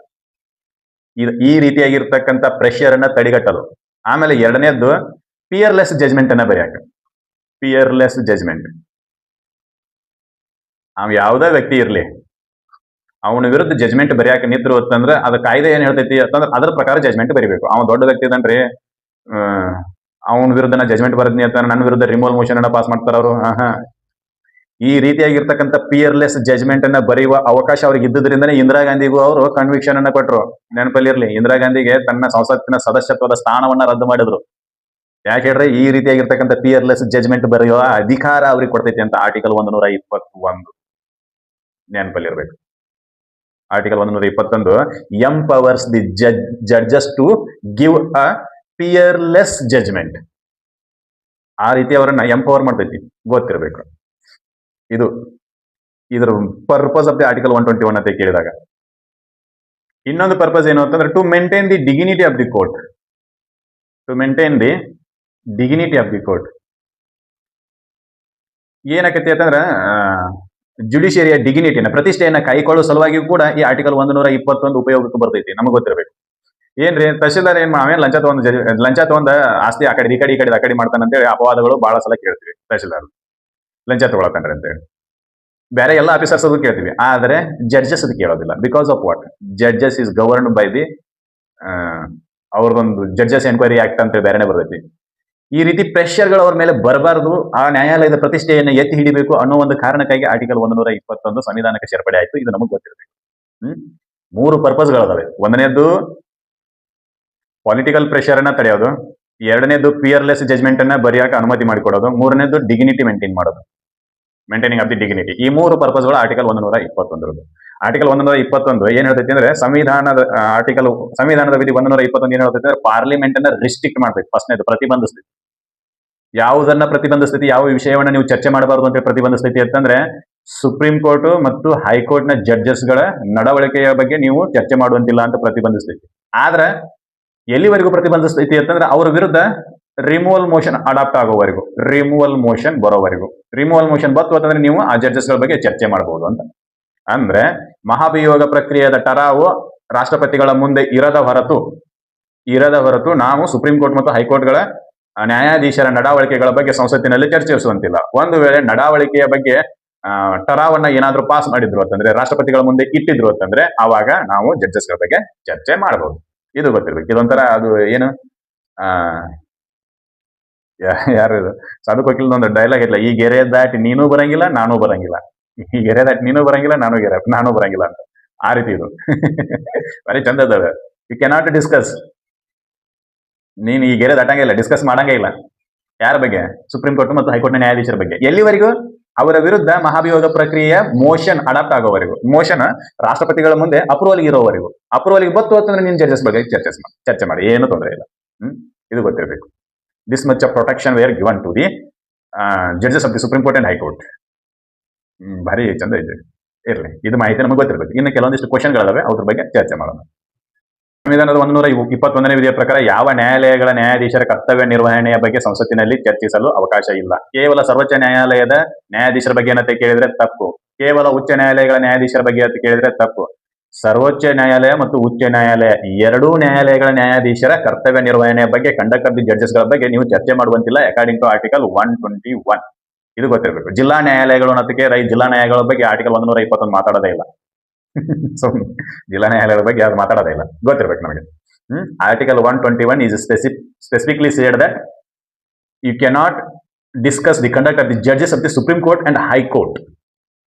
ಈ ರೀತಿಯಾಗಿರ್ತಕ್ಕಂಥ ಪ್ರೆಷರ್ ಅನ್ನ ತಡೆಗಟ್ಟಲು. ಆಮೇಲೆ ಎರಡನೇದ್ದು ಪಿಯರ್ಲೆಸ್ ಜಜ್ಮೆಂಟ್ ಅನ್ನ ಬರೆಯಾಕ. ಪಿಯರ್ಲೆಸ್ ಜಜ್ಮೆಂಟ್, ಅವ್ ಯಾವ್ದೇ ವ್ಯಕ್ತಿ ಇರ್ಲಿ, ಅವನ ವಿರುದ್ಧ ಜಜ್ಮೆಂಟ್ ಬರೆಯಾಕ ನಿಂತರು ಅಂತಂದ್ರೆ ಅದ ಕಾಯ್ದೆ ಏನ್ ಹೇಳ್ತೈತಿ ಅಂತಂದ್ರೆ ಅದ್ರ ಪ್ರಕಾರ ಜಜ್ಮೆಂಟ್ ಬರಿಬೇಕು. ಅವ್ನು ದೊಡ್ಡ ವ್ಯಕ್ತಿ ಇದನ್ರಿ, ಅವನ ವಿರುದ್ಧ ಜಜ್ಮೆಂಟ್ ಬರದ್ನಿ ಅಂತ ನನ್ನ ವಿರುದ್ಧ ರಿಮೂವಲ್ ಮೋಷನ್ ಅನ್ನ ಪಾಸ್ ಮಾಡ್ತಾರ ಅವರು. ಈ ರೀತಿಯಾಗಿರ್ತಕ್ಕಂಥ ಪಿಯರ್ಲೆಸ್ ಜಜ್ಮೆಂಟ್ ಅನ್ನ ಬರೆಯುವ ಅವಕಾಶ ಅವ್ರಿಗೆ ಇದ್ದುದ್ರಿಂದನೇ ಇಂದಿರಾ ಗಾಂಧಿಗೂ ಅವರು ಕನ್ವಿಕ್ಷನ್ ಅನ್ನ ಕೊಟ್ಟರು. ನೆನಪಲ್ಲಿ ಇರ್ಲಿ, ಇಂದಿರಾ ಗಾಂಧಿಗೆ ತನ್ನ ಸಂಸತ್ತಿನ ಸದಸ್ಯತ್ವದ ಸ್ಥಾನವನ್ನ ರದ್ದು ಮಾಡಿದ್ರು. ಯಾಕೆ ಹೇಳ್ರಿ? ಈ ರೀತಿಯಾಗಿರ್ತಕ್ಕಂಥ ಪಿಯರ್ಲೆಸ್ ಜಜ್ಮೆಂಟ್ ಬರೆಯುವ ಅಧಿಕಾರ ಅವ್ರಿಗೆ ಕೊಡ್ತೈತಿ ಅಂತ ಆರ್ಟಿಕಲ್ 121 ನೆನಪಲ್ಲಿ ಇರ್ಬೇಕು. Article 121 empowers the judges to give a peerless judgement. ಆ ರೀತಿ ಅವರನ್ನ ಎಂಪವರ್ ಮಾಡ್ತೈತಿ, ಗೊತ್ತಿರಬೇಕು. ಇದ್ರ ಪರ್ಪಸ್ ಆಫ್ ದಿ ಆರ್ಟಿಕಲ್ 121 ಅಂತ ಕೇಳಿದಾಗ ಇನ್ನೊಂದು ಪರ್ಪಸ್ ಏನು ಅಂತಂದ್ರೆ to maintain the dignity of the court. To maintain the dignity of the court ಏನಾಕತಿ ಅಂತಂದ್ರ ಜುಡಿಷಿಯರಿಯ ಡಿಗ್ನಿಟಿನ, ಪ್ರತಿಷ್ಠೆಯನ್ನ ಕಾಯ್ಕೊಳ್ಳೋ ಸಲುವಾಗಿಯೂ ಕೂಡ ಈ ಆರ್ಟಿಕಲ್ 121 ಉಪಯೋಗಕ್ಕೆ ಬರ್ತೈತಿ. ನಮಗೆ ಗೊತ್ತಿರಬೇಕು. ಏನ್ರಿ ತಹಶೀಲ್ದಾರ್ ಏನ್ ಆಮೇಲೆ ಲಂಚ ತಗೊಂಡ ಆಸ್ತಿ ಆ ಕಡೆ ಈ ಕಡೆ ಮಾಡ್ತಾನೆ ಅಂತೇಳಿ ಅಪವಾದಗಳು ಬಹಳ ಸಲ ಕೇಳ್ತೀವಿ. ತಹಶೀಲ್ದಾರ್ ಲಂಚ ತಗೊಳತಾನ್ರಿ ಅಂತೇಳಿ ಬೇರೆ ಎಲ್ಲ ಆಫೀಸರ್ಸ್ ಅದು ಕೇಳ್ತೀವಿ, ಆದ್ರೆ ಜಡ್ಜಸ್ ಅದು ಕೇಳೋದಿಲ್ಲ. Because of what? Judges is governed by the ಅವ್ರದೊಂದು ಜಡ್ಜಸ್ ಎನ್ಕ್ವೈರಿ ಆಕ್ಟ್ ಅಂತ ಬೇರೆನೆ ಬರ್ತೈತಿ. ಈ ರೀತಿ ಪ್ರೆಷರ್ಗಳು ಅವ್ರ ಮೇಲೆ ಬರಬಾರದು, ಆ ನ್ಯಾಯಾಲಯದ ಪ್ರತಿಷ್ಠೆಯನ್ನು ಎತ್ತಿ ಹಿಡಿಬೇಕು ಅನ್ನೋ ಒಂದು ಕಾರಣಕ್ಕಾಗಿ ಆರ್ಟಿಕಲ್ 121 ಸಂವಿಧಾನಕ್ಕೆ ಸೇರ್ಪಡೆ ಆಯ್ತು. ಇದು ನಮಗೆ ಗೊತ್ತಿರಬೇಕು. 3 ಪರ್ಪಸ್ಗಳಿದಾವೆ. ಒಂದನೇದು ಪೊಲಿಟಿಕಲ್ ಪ್ರೆಷರ್ ಅನ್ನ ತಡೆಯೋದು, ಎರಡನೇದು ಪಿಯರ್ಲೆಸ್ ಜಜ್ಮೆಂಟ್ ಅನ್ನ ಬರೆಯಕ್ಕೆ ಅನುಮತಿ ಮಾಡಿಕೊಡೋದು, ಮೂರನೇದು ಡಿಗ್ನಿಟಿ ಮೇಂಟೈನ್ ಮಾಡೋದು, ಮೇಂಟೈನಿಂಗ್ ಆಫ್ ದಿ ಡಿಗ್ನಿಟಿ. ಈ 3 ಪರ್ಪಸ್ಗಳು ಆರ್ಟಿಕಲ್ 121. ಆರ್ಟಿಕಲ್ 121 ಏನ್ ಹೇಳ್ತೈತಿ ಅಂದ್ರೆ ಸಂವಿಧಾನದ ವಿಧಿ 121 ಏನ್ ಹೇಳ್ತೈತಿ ಅಂದ್ರೆ ಪಾರ್ಲಿಮೆಂಟ್ ಅನ್ನ ರಿಸ್ಟ್ರಿಕ್ಟ್ ಮಾಡ್ತೈತಿ. ಫಸ್ಟ್ನೇದು ಪ್ರತಿಬಂಧಿಸ್ತೈತಿ. ಯಾವುದನ್ನ ಪ್ರತಿಬಂಧಿಸ್ತೈತಿ? ಯಾವ ವಿಷಯವನ್ನ ನೀವು ಚರ್ಚೆ ಮಾಡಬಾರದು ಅಂತ ಪ್ರತಿಬಂಧಿಸ್ತೈತಿ ಅಂತಂದ್ರೆ ಸುಪ್ರೀಂ ಕೋರ್ಟ್ ಮತ್ತು ಹೈಕೋರ್ಟ್ ನ ಜಡ್ಜಸ್ಗಳ ನಡವಳಿಕೆಯ ಬಗ್ಗೆ ನೀವು ಚರ್ಚೆ ಮಾಡುವಂತಿಲ್ಲ ಅಂತ ಪ್ರತಿಬಂಧಿಸ್ತೈತಿ. ಆದ್ರೆ ಎಲ್ಲಿವರೆಗೂ ಪ್ರತಿಬಂಧಿಸ್ತೈತಿ ಅಂತಂದ್ರೆ ಅವರ ವಿರುದ್ಧ ರಿಮೂವಲ್ ಮೋಷನ್ ಅಡಾಪ್ಟ್ ಆಗೋವರೆಗೂ, ರಿಮೂವಲ್ ಮೋಷನ್ ಬರೋವರೆಗೂ. ರಿಮೂವಲ್ ಮೋಷನ್ ಬತ್ತು ಅಂತಂದ್ರೆ ನೀವು ಆ ಜಡ್ಜಸ್ಗಳ ಬಗ್ಗೆ ಚರ್ಚೆ ಮಾಡಬಹುದು ಅಂತ. ಅಂದ್ರೆ ಮಹಾಭಿಯೋಗ ಪ್ರಕ್ರಿಯೆಯ ಟರಾವು ರಾಷ್ಟ್ರಪತಿಗಳ ಮುಂದೆ ಇರದ ಹೊರತು ನಾವು ಸುಪ್ರೀಂ ಕೋರ್ಟ್ ಮತ್ತು ಹೈಕೋರ್ಟ್ಗಳ ನ್ಯಾಯಾಧೀಶರ ನಡಾವಳಿಕೆಗಳ ಬಗ್ಗೆ ಸಂಸತ್ತಿನಲ್ಲಿ ಚರ್ಚಿಸುವಂತಿಲ್ಲ. ಒಂದು ವೇಳೆ ನಡಾವಳಿಕೆಯ ಬಗ್ಗೆ ಟರಾವನ್ನ ಏನಾದ್ರೂ ಪಾಸ್ ಮಾಡಿದ್ರು ಅಂತಂದ್ರೆ, ರಾಷ್ಟ್ರಪತಿಗಳ ಮುಂದೆ ಇಟ್ಟಿದ್ರು ಅಂತಂದ್ರೆ, ಆವಾಗ ನಾವು ಜಡ್ಜಸ್ಗಳ ಬಗ್ಗೆ ಚರ್ಚೆ ಮಾಡಬಹುದು. ಇದು ಗೊತ್ತಿರ್ಬೇಕು. ಇದೊಂಥರ ಅದು ಏನು ಯಾರು ಸಾಧು ಕೋಕಿಲ್ ಒಂದು ಡೈಲಾಗ್ ಇಲ್ಲ, ಈ ಗೆರೆ ದಾಟಿ ನೀನು ಬರಂಗಿಲ್ಲ ನಾನು ಬರಂಗಿಲ್ಲ, ಈ ಗೆರೆ ದಾಟಿ ನೀನು ಬರಂಗಿಲ್ಲ ನಾನು ಬರಂಗಿಲ್ಲ ಅಂತ. ಆ ರೀತಿ ಇದು ಬರೀ ಚಂದ ಅದ. ಯು ಕೆನಾಟ್ ಡಿಸ್ಕಸ್, ನೀನು ಈ ಗೆರೆ ದಾಟಂಗಿಲ್ಲ, ಡಿಸ್ಕಸ್ ಮಾಡಂಗೇ ಇಲ್ಲ. ಯಾರ ಬಗ್ಗೆ? ಸುಪ್ರೀಂ ಕೋರ್ಟ್ ಮತ್ತು ಹೈಕೋರ್ಟ್ ನ್ಯಾಯಾಧೀಶರ ಬಗ್ಗೆ. ಎಲ್ಲಿವರೆಗೂ? ಅವರ ವಿರುದ್ಧ ಮಹಾಭಿಯೋಗ ಪ್ರಕ್ರಿಯೆಯ ಮೋಷನ್ ಅಡಾಪ್ಟ್ ಆಗೋವರೆಗೂ, ಮೋಷನ್ ರಾಷ್ಟ್ರಪತಿಗಳ ಮುಂದೆ ಅಪ್ರೂವಲ್ ಇರೋವರೆಗೂ. ಅಪ್ರೂವಲ್ಗೆ ಬತ್ತು ಅಂತಂದ್ರೆ ನೀನು ಜಡ್ಜಸ್ ಬಗ್ಗೆ ಚರ್ಚೆ ಮಾಡಿ, ಏನು ತೊಂದರೆ ಇಲ್ಲ. ಇದು ಗೊತ್ತಿರಬೇಕು. This much of protection were given to the judges of the supreme court and high court. ಭಾರಿ ಚಂದ ಇದೆ. ಇರ್ಲಿ, ಇದು ಮಾಹಿತಿ ನಮಗೆ ಗೊತ್ತಿರಬೇಕು. ಇನ್ನು ಕೆಲವೊಂದಿಷ್ಟು ಕ್ವಶನ್ಗಳಿದಾವೆ, ಅದ್ರ ಬಗ್ಗೆ ಚರ್ಚೆ ಮಾಡೋಣ. ಸಂವಿಧಾನದ 121ನೇ ವಿಧಿಯ ಪ್ರಕಾರ ಯಾವ ನ್ಯಾಯಾಲಯಗಳ ನ್ಯಾಯಾಧೀಶರ ಕರ್ತವ್ಯ ನಿರ್ವಹಣೆಯ ಬಗ್ಗೆ ಸಂಸತ್ತಿನಲ್ಲಿ ಚರ್ಚಿಸಲು ಅವಕಾಶ ಇಲ್ಲ. ಕೇವಲ ಸರ್ವೋಚ್ಚ ನ್ಯಾಯಾಲಯದ ನ್ಯಾಯಾಧೀಶರ ಬಗ್ಗೆ ಏನಂತ ಕೇಳಿದ್ರೆ ತಪ್ಪು. ಕೇವಲ ಉಚ್ಚ ನ್ಯಾಯಾಲಯಗಳ ನ್ಯಾಯಾಧೀಶರ ಬಗ್ಗೆ ಅಂತ ಕೇಳಿದ್ರೆ ತಪ್ಪು. ಸರ್ವೋಚ್ಚ ನ್ಯಾಯಾಲಯ ಮತ್ತು ಉಚ್ಚ ನ್ಯಾಯಾಲಯ ಎರಡೂ ನ್ಯಾಯಾಲಯಗಳ ನ್ಯಾಯಾಧೀಶರ ಕರ್ತವ್ಯ ನಿರ್ವಹಣೆಯ ಬಗ್ಗೆ, ಕಂಡಕ್ಟ್ ಆಫ್ ದಿ ಜಡ್ಜಸ್ಗಳ ಬಗ್ಗೆ ನೀವು ಚರ್ಚೆ ಮಾಡುವಂತಿಲ್ಲ ಅಕಾರ್ಡಿಂಗ್ ಟು ಆರ್ಟಿಕಲ್ 121. ಇದು ಗೊತ್ತಿರಬೇಕು. ಜಿಲ್ಲಾ ನ್ಯಾಯಾಲಯಗಳು ಅನ್ನೋದಕ್ಕೆ ಜಿಲ್ಲಾ ನ್ಯಾಯಾಲಯಗಳ ಬಗ್ಗೆ ಆರ್ಟಿಕಲ್ 121 ಮಾತಾಡೋದೇ ಇಲ್ಲ. ಸೊ ಜಿಲ್ಲಾ ನ್ಯಾಯಾಲಯದ ಬಗ್ಗೆ ಅದು ಮಾತಾಡೋದೇ ಇಲ್ಲ, ಗೊತ್ತಿರ್ಬೇಕು ನಮಗೆ. Article 121 is specifically said that you cannot discuss the conduct of the judges of the Supreme Court and High Court.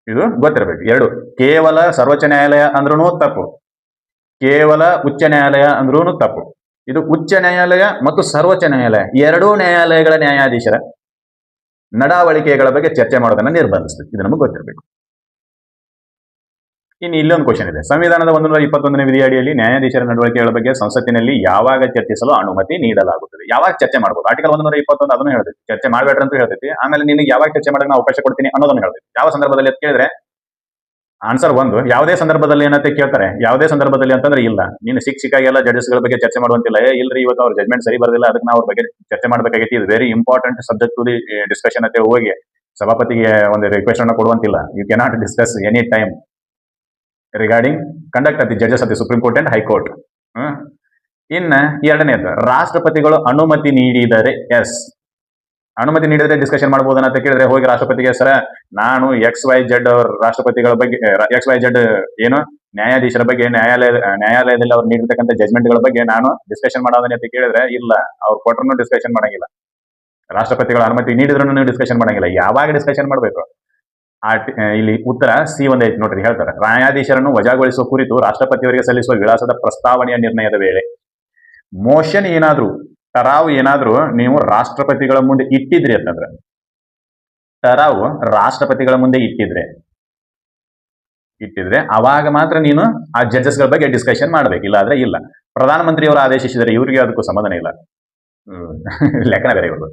ಇದು ಗೊತ್ತಿರಬೇಕು. ಎರಡು, ಕೇವಲ ಸರ್ವೋಚ್ಚ ನ್ಯಾಯಾಲಯ ಅಂದ್ರೂ ತಪ್ಪು, ಕೇವಲ ಉಚ್ಚ ನ್ಯಾಯಾಲಯ ಅಂದ್ರೂ ತಪ್ಪು. ಇದು ಉಚ್ಚ ನ್ಯಾಯಾಲಯ ಮತ್ತು ಸರ್ವೋಚ್ಚ ನ್ಯಾಯಾಲಯ ಎರಡೂ ನ್ಯಾಯಾಲಯಗಳ ನ್ಯಾಯಾಧೀಶರ ನಡಾವಳಿಕೆಗಳ ಬಗ್ಗೆ ಚರ್ಚೆ ಮಾಡೋದನ್ನ ನಿರ್ಬಂಧಿಸ್ತದೆ. ಇದು ನಮಗೆ ಗೊತ್ತಿರಬೇಕು. ಇನ್ನು ಇಲ್ಲೊಂದು ಕ್ವಶನ್ ಇದೆ. ಸಂವಿಧಾನದ 121ನೇ ವಿಧಿ ಅಡಿಯಲ್ಲಿ ನ್ಯಾಯಾಧೀಶರ ನಡವಳಿಕೆಗಳ ಬಗ್ಗೆ ಸಂಸತ್ತಿನಲ್ಲಿ ಯಾವಾಗ ಚರ್ಚಿಸಲು ಅನುಮತಿ ನೀಡಲಾಗುತ್ತದೆ? ಯಾವಾಗ ಚರ್ಚೆ ಮಾಡಬಹುದು? ಆರ್ಟಿಕಲ್ 121 ಅದನ್ನು ಹೇಳ್ತೈತಿ, ಚರ್ಚೆ ಮಾಡಬೇಡ್ರಿ ಅಂತ ಹೇಳ್ತೈತಿ. ಆಮೇಲೆ ನಿನಗೆ ಯಾವಾಗ ಚರ್ಚೆ ಮಾಡಕ್ಕೆ ನಾವು ಅವಕಾಶ ಕೊಡ್ತೀನಿ ಅನ್ನೋದನ್ನ ಹೇಳ್ತೈತಿ. ಯಾವ ಸಂದರ್ಭದಲ್ಲಿ ಅಂತ ಕೇಳಿದ್ರೆ ಆನ್ಸರ್ ಒಂದು, ಯಾವುದೇ ಸಂದರ್ಭದಲ್ಲಿ ಏನಂತ ಕೇಳ್ತಾರೆ. ಯಾವುದೇ ಸಂದರ್ಭದಲ್ಲಿ ಅಂತಂದ್ರೆ ಇಲ್ಲ, ನೀನು ಸಿಕ್ಕಾಗಿ ಎಲ್ಲ ಜಡ್ಜಸ್ಗಳ ಬಗ್ಗೆ ಚರ್ಚೆ ಮಾಡುವಂತಿಲ್ಲ. ಇಲ್ರಿ ಇವತ್ತು ಅವ್ರ ಜಜ್ಮೆಂಟ್ ಸರಿ ಬರಲಿಲ್ಲ, ಅದಕ್ಕೆ ನಾವು ಅವ್ರ ಬಗ್ಗೆ ಚರ್ಚೆ ಮಾಡಬೇಕಾಗೈತಿ, ಇದು very important subject to the discussion ಅಂತ ಹೋಗಿ ಸಭಾಪತಿಗೆ ಒಂದು ರಿಕ್ವೆಸ್ಟ್ ಅನ್ನು ಕೊಡುವಂತಿಲ್ಲ. You cannot discuss any time regarding conduct of the judges of the supreme court and high court. ಇನ್ನ ಎರಡನೇದು, ರಾಷ್ಟ್ರಪತಿಗಳು ಅನುಮತಿ ನೀಡಿದರೆ ಅನುಮತಿ ನೀಡಿದ್ರೆ ಡಿಸ್ಕಷನ್ ಮಾಡಬಹುದನ್ನ ಅಂತ ಕೇಳಿದ್ರೆ ಹೋಗಿ ರಾಷ್ಟ್ರಪತಿಗೆ, ಸರ ನಾನು XYZ ರಾಷ್ಟ್ರಪತಿಗಳ ಬಗ್ಗೆ XYZ ಏನು ನ್ಯಾಯಾಧೀಶರ ಬಗ್ಗೆ ನ್ಯಾಯಾಲಯದಲ್ಲಿ ಅವ್ರು ನೀಡಿರ್ತಕ್ಕಂಥ ಜಜ್ಮೆಂಟ್ಗಳ ಬಗ್ಗೆ ನಾನು ಡಿಸ್ಕಷನ್ ಮಾಡೋದನ್ನ ಅಂತ ಕೇಳಿದ್ರೆ ಇಲ್ಲ, ಅವ್ರು ಕೊಟ್ಟರು ಡಿಸ್ಕಷನ್ ಮಾಡಂಗಿಲ್ಲ. ರಾಷ್ಟ್ರಪತಿಗಳ ಅನುಮತಿ ನೀಡಿದ್ರು ಡಿಸ್ಕಷನ್ ಮಾಡಂಗಿಲ್ಲ. ಯಾವಾಗ ಡಿಸ್ಕಷನ್ ಮಾಡಬೇಕು? ಇಲ್ಲಿ ಉತ್ತರ C1 ಐತಿ ನೋಡ್ರಿ, ಹೇಳ್ತಾರೆ. ನ್ಯಾಯಾಧೀಶರನ್ನು ವಜಾಗೊಳಿಸುವ ಕುರಿತು ರಾಷ್ಟ್ರಪತಿಯವರಿಗೆ ಸಲ್ಲಿಸುವ ವಿಳಾಸದ ಪ್ರಸ್ತಾವನೆಯ ನಿರ್ಣಯದ ವೇಳೆ ಮೋಷನ್ ಏನಾದ್ರು ಟರಾವು ಏನಾದ್ರು ನೀವು ರಾಷ್ಟ್ರಪತಿಗಳ ಮುಂದೆ ಇಟ್ಟಿದ್ರಿ ಅಂತಂದ್ರೆ, ಟರಾವು ರಾಷ್ಟ್ರಪತಿಗಳ ಮುಂದೆ ಇಟ್ಟಿದ್ರೆ ಅವಾಗ ಮಾತ್ರ ನೀನು ಆ ಜಡ್ಜಸ್ಗಳ ಬಗ್ಗೆ ಡಿಸ್ಕಷನ್ ಮಾಡ್ಬೇಕು, ಇಲ್ಲ ಆದ್ರೆ ಇಲ್ಲ. ಪ್ರಧಾನಮಂತ್ರಿಯವರು ಆದೇಶಿಸಿದರೆ ಇವರಿಗೆ ಅದಕ್ಕೂ ಸಂಬಂಧನೇ ಇಲ್ಲ. ಲೆಕ್ಕನ ಬೇರೆ ಇವರು.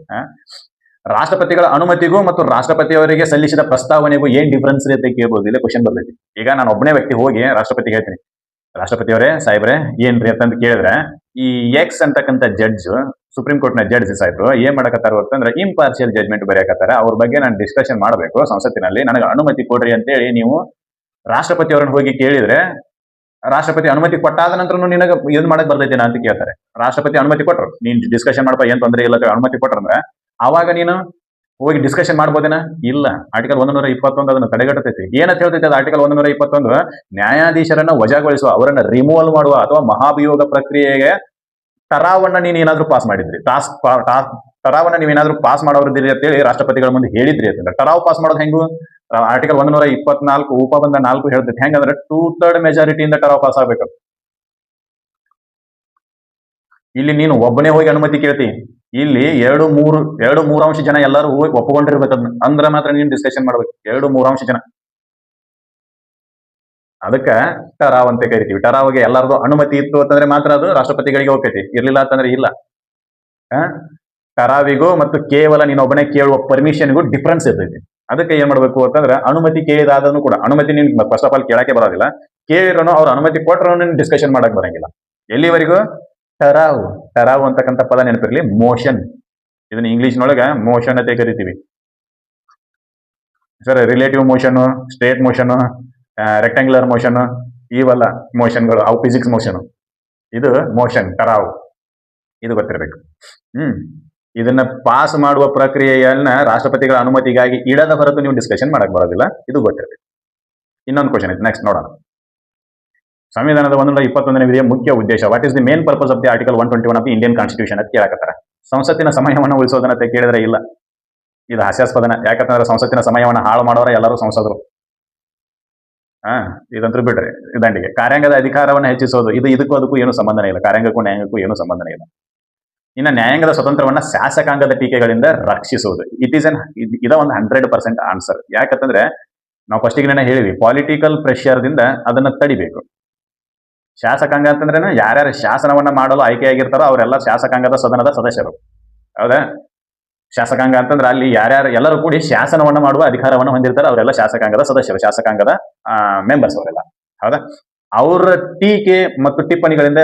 ರಾಷ್ಟ್ರಪತಿಗಳ ಅನುಮತಿಗೂ ಮತ್ತು ರಾಷ್ಟ್ರಪತಿಯವರಿಗೆ ಸಲ್ಲಿಸಿದ ಪ್ರಸ್ತಾವನೆಗೂ ಏನ್ ಡಿಫರೆನ್ಸ್ ಅಂತ ಕೇಳ್ಬೋದು. ಇಲ್ಲ ಕ್ವಶನ್ ಬರ್ತೈತಿ. ಈಗ ನಾನು ಒಬ್ಬನೇ ವ್ಯಕ್ತಿ ಹೋಗಿ ರಾಷ್ಟ್ರಪತಿಗೆ ಹೇಳ್ತೀನಿ, ರಾಷ್ಟ್ರಪತಿಯವರೇ ಸಾಹೇಬ್ರೆ ಏನ್ರಿ ಅಂತಂದು ಕೇಳಿದ್ರೆ, ಈ ಎಕ್ಸ್ ಅಂತಕ್ಕಂಥ ಜಡ್ಜ್, ಸುಪ್ರೀಂ ಕೋರ್ಟ್ ನ ಜಡ್ಜ್ ಸಾಹೇಬ್ರು ಏನ್ ಮಾಡಕತ್ತಾರ ಅಂತಂದ್ರೆ ಇಂಪಾರ್ಷಿಯಲ್ ಜಡ್ಜ್ಮೆಂಟ್ ಬರೆಯಕತ್ತಾರ, ಅವ್ರ ಬಗ್ಗೆ ನಾನು ಡಿಸ್ಕಷನ್ ಮಾಡಬೇಕು ಸಂಸತ್ತಿನಲ್ಲಿ, ನನಗೆ ಅನುಮತಿ ಕೊಡ್ರಿ ಅಂತೇಳಿ ನೀವು ರಾಷ್ಟ್ರಪತಿಯವರನ್ನ ಹೋಗಿ ಕೇಳಿದ್ರೆ, ರಾಷ್ಟ್ರಪತಿ ಅನುಮತಿ ಕೊಟ್ಟಾದ ನಂತರ ನಿನಗೆ ಏನ್ ಮಾಡಕ್ ಬರ್ತೈತೇನ ಅಂತ ಕೇಳ್ತಾರೆ. ರಾಷ್ಟ್ರಪತಿ ಅನುಮತಿ ಕೊಟ್ಟರು, ನೀನ್ ಡಿಸ್ಕಷನ್ ಮಾಡ್ಬಾ, ಏನ್ ತೊಂದರೆ ಇಲ್ಲ ಅನುಮತಿ ಕೊಟ್ರಂದ್ರೆ ಅವಾಗ ನೀನು ಹೋಗಿ ಡಿಸ್ಕಷನ್ ಮಾಡ್ಬೋದೇನ? ಇಲ್ಲ. ಆರ್ಟಿಕಲ್ 121 ಅದನ್ನು ತಡೆಗಟ್ಟತೈತಿ. ಏನಂತ ಹೇಳ್ತೈತಿ ಅದು ಆರ್ಟಿಕಲ್ 121? ನ್ಯಾಯಾಧೀಶರನ್ನ ವಜಾಗೊಳಿಸುವ, ಅವರನ್ನ ರಿಮೂವಲ್ ಮಾಡುವ ಅಥವಾ ಮಹಾಭಿಯೋಗ ಪ್ರಕ್ರಿಯೆಗೆ ಟರಾವನ್ನ ನೀನ್ ಏನಾದ್ರೂ ಪಾಸ್ ಮಾಡಿದ್ರಿ, ಟರಾವನ್ನ ನೀವೇನಾದ್ರೂ ಪಾಸ್ ಮಾಡೋರಿದ್ರಿ ಅಂತೇಳಿ ರಾಷ್ಟ್ರಪತಿಗಳ ಮುಂದೆ ಹೇಳಿದ್ರಿ ಅಂತಂದ್ರೆ, ಟರಾವ್ ಪಾಸ್ ಮಾಡೋದು ಹೆಂಗು? ಆರ್ಟಿಕಲ್ 124 ಉಪಬಂಧ 4 ಹೇಳ್ತೈತಿ. ಹೆಂಗಂದ್ರೆ 2/3 ಮೆಜಾರಿಟಿಯಿಂದ ಟರಾವ್ ಪಾಸ್ ಆಗ್ಬೇಕು. ಇಲ್ಲಿ ನೀನು ಒಬ್ಬನೇ ಹೋಗಿ ಅನುಮತಿ ಕೇಳ್ತಿ, ಇಲ್ಲಿ 2/3 ಜನ ಎಲ್ಲರೂ ಹೋಗಿ ಒಪ್ಪಿಕೊಂಡಿರ್ಬೇಕು. ಅಂದ್ರೆ ಮಾತ್ರ ನೀನು ಡಿಸ್ಕಷನ್ ಮಾಡ್ಬೇಕು. 2/3 ಜನ. ಅದಕ್ಕ ಟರಾವ್ ಅಂತ ಕರಿತೀವಿ. ಟರಾವ್ಗೆ ಎಲ್ಲರದು ಅನುಮತಿ ಇತ್ತು ಅಂತಂದ್ರೆ ಮಾತ್ರ ಅದು ರಾಷ್ಟ್ರಪತಿಗಳಿಗೆ ಹೋಗ್ತೈತಿ, ಇರ್ಲಿಲ್ಲ ಅಂತಂದ್ರೆ ಇಲ್ಲ. ಟರಾವಿಗೂ ಮತ್ತು ಕೇವಲ ನೀನು ಒಬ್ಬನೇ ಕೇಳುವ ಪರ್ಮಿಷನ್ಗೂ ಡಿಫ್ರೆನ್ಸ್ ಇರ್ತೈತಿ. ಅದಕ್ಕೆ ಏನ್ ಮಾಡ್ಬೇಕು ಅಂತಂದ್ರೆ, ಅನುಮತಿ ಕೇಳಿದಾದನು ಕೂಡ ಅನುಮತಿ ನೀನ್ ಫಸ್ಟ್ ಆಫ್ ಆಲ್ ಕೇಳಕ್ಕೆ ಬರೋದಿಲ್ಲ, ಕೇಳಿರೋನು ಅವ್ರ ಅನುಮತಿ ಕೊಟ್ಟರು ಡಿಸ್ಕಷನ್ ಮಾಡಕ್ ಬರಂಗಿಲ್ಲ. ಎಲ್ಲಿವರೆಗೂ? ಟರಾವ್ ಅಂತಕ್ಕಂಥ ಪದ ನೆನಪಿರ್ಲಿ, ಮೋಷನ್. ಇದನ್ನ ಇಂಗ್ಲಿಷ್ನೊಳಗ ಮೋಷನ್ ಅಂತ ಕರಿತೀವಿ sir. Relative motion, state motion, rectangular motion, ಇವೆಲ್ಲ ಮೋಷನ್ಗಳು, ಅವು ಫಿಸಿಕ್ಸ್ ಮೋಷನ್. ಇದು ಮೋಷನ್ ಟರಾವ್, ಇದು ಗೊತ್ತಿರಬೇಕು. ಇದನ್ನ ಪಾಸ್ ಮಾಡುವ ಪ್ರಕ್ರಿಯೆಯನ್ನ ರಾಷ್ಟ್ರಪತಿಗಳ ಅನುಮತಿಗಾಗಿ ಇಡದ ಹೊರತು ನೀವು ಡಿಸ್ಕಷನ್ ಮಾಡಕ್ ಬರೋದಿಲ್ಲ, ಇದು ಗೊತ್ತಿರಬೇಕು. ಇನ್ನೊಂದು ಕ್ವಶನ್ ಐತೆ, ನೆಕ್ಸ್ಟ್ ನೋಡೋಣ. ಸಂವಿಧಾನದ 121ನೇ ವಿಧಿಯ ಮುಖ್ಯ ಉದ್ದೇಶ. What is the main purpose of the article 121 of the Indian constitution ಅಂತ ಕೇಳಕತ್ತಾರ. ಸಂಸತ್ತಿನ ಸಮಯವನ್ನು ಉಳಿಸೋದನ್ನ ಕೇಳಿದ್ರೆ ಇಲ್ಲ, ಇದು ಹಾಸ್ಯಾಸ್ಪದನ. ಯಾಕಂತಂದ್ರೆ ಸಂಸತ್ತಿನ ಸಮಯವನ್ನು ಹಾಳು ಮಾಡೋರ ಎಲ್ಲರೂ ಸಂಸದರು. ಇದಂತೂ ಬಿಡ್ರಿ ದಂಡಿಗೆ. ಕಾರ್ಯಾಂಗದ ಅಧಿಕಾರವನ್ನು ಹೆಚ್ಚಿಸೋದು, ಇದಕ್ಕೂ ಅದಕ್ಕೂ ಏನು ಸಂಬಂಧನೇ ಇಲ್ಲ. ಕಾರ್ಯಾಂಗಕ್ಕೂ ನ್ಯಾಯಾಂಗಕ್ಕೂ ಏನು ಸಂಬಂಧನೇ ಇಲ್ಲ. ಇನ್ನು ನ್ಯಾಯಾಂಗದ ಸ್ವತಂತ್ರವನ್ನ ಶಾಸಕಾಂಗದ ಟೀಕೆಗಳಿಂದ ರಕ್ಷಿಸುವುದು. ಇದ ಒಂದು 100% ಆನ್ಸರ್. ಯಾಕಂತಂದ್ರೆ ನಾವು ಫಸ್ಟಿಗೆ ಹೇಳಿವಿ, ಪಾಲಿಟಿಕಲ್ ಪ್ರೆಷರ್ದಿಂದ ಅದನ್ನ ತಡಿಬೇಕು. ಶಾಸಕಾಂಗ ಅಂತಂದ್ರೆ ಯಾರ್ಯಾರು ಶಾಸನವನ್ನ ಮಾಡಲು ಆಯ್ಕೆಯಾಗಿರ್ತಾರೋ ಅವರೆಲ್ಲ ಶಾಸಕಾಂಗದ ಸದನದ ಸದಸ್ಯರು. ಹೌದಾ? ಶಾಸಕಾಂಗ ಅಂತಂದ್ರೆ ಅಲ್ಲಿ ಯಾರ್ಯಾರು ಎಲ್ಲರೂ ಕೂಡಿ ಶಾಸನವನ್ನ ಮಾಡುವ ಅಧಿಕಾರವನ್ನು ಹೊಂದಿರ್ತಾರೆ, ಅವರೆಲ್ಲ ಶಾಸಕಾಂಗದ ಸದಸ್ಯರು, ಶಾಸಕಾಂಗದ ಮೆಂಬರ್ಸ್ ಅವರೆಲ್ಲ. ಹೌದಾ? ಅವರ ಟೀಕೆ ಮತ್ತು ಟಿಪ್ಪಣಿಗಳಿಂದ